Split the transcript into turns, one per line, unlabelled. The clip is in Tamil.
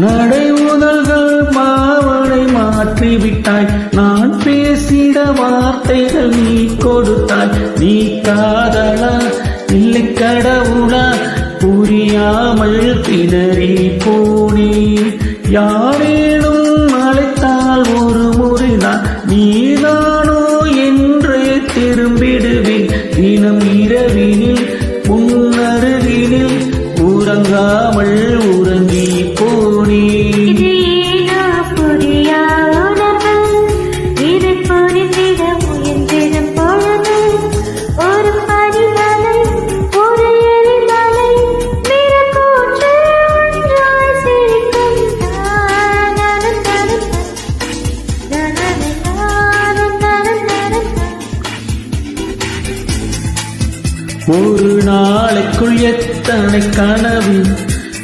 நடை முதல்கள் பாவனை மாற்றிவிட்டாய். நான் பேசிட வார்த்தைகள் நீ கொடுத்தாய். நீ காதலா இல்லை கடவுளா புரியாமல் திணறி போனே. யாரேனும் அழைத்தால் ஒரு முறைதான் நீதானோ என்று திரும்பிடுவேன். தினம் இரவினில் முன்னருகினில் உறங்காமல் உறங்கி போனே. ஒரு நாளைக்குள் எத்தனை கனவு